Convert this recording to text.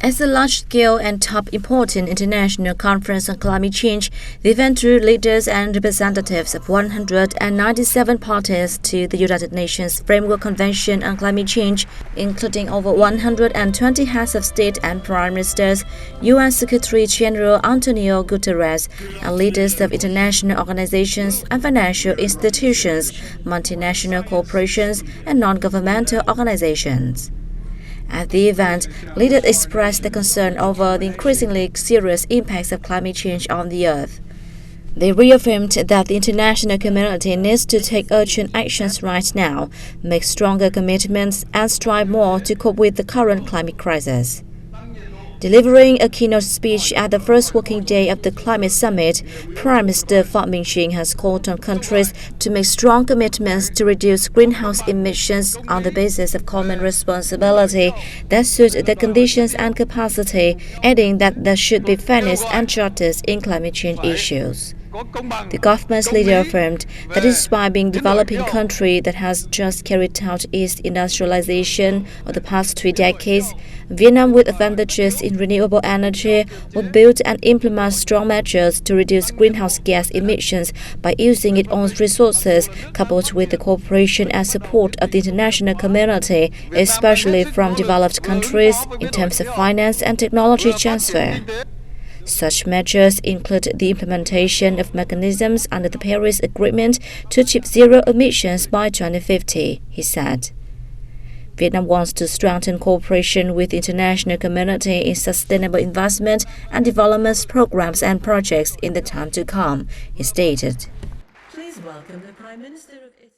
As a large-scale and top-important international conference on climate change, the event drew leaders and representatives of 197 parties to the United Nations Framework Convention on Climate Change, including over 120 heads of state and prime ministers, UN Secretary-General Antonio Guterres, and leaders of international organizations and financial institutions, multinational corporations, and non-governmental organizations. At the event, leaders expressed their concern over the increasingly serious impacts of climate change on the Earth. They reaffirmed that the international community needs to take urgent actions right now, make stronger commitments, and strive more to cope with the current climate crisis. Delivering a keynote speech at the first working day of the Climate Summit, Prime Minister Phạm Minh Chính has called on countries to make strong commitments to reduce greenhouse emissions on the basis of common responsibility that suit their conditions and capacity, adding that there should be fairness and justice in climate change issues. The government's leader affirmed that despite being a developing country that has just carried out its industrialization of the past 3 decades, Vietnam, with advantages in renewable energy, will build and implement strong measures to reduce greenhouse gas emissions by using its own resources, coupled with the cooperation and support of the international community, especially from developed countries, in terms of finance and technology transfer. Such measures include the implementation of mechanisms under the Paris Agreement to achieve zero emissions by 2050, he said. Vietnam wants to strengthen cooperation with the international community in sustainable investment and development programs and projects in the time to come, he stated. Please welcome the Prime Minister of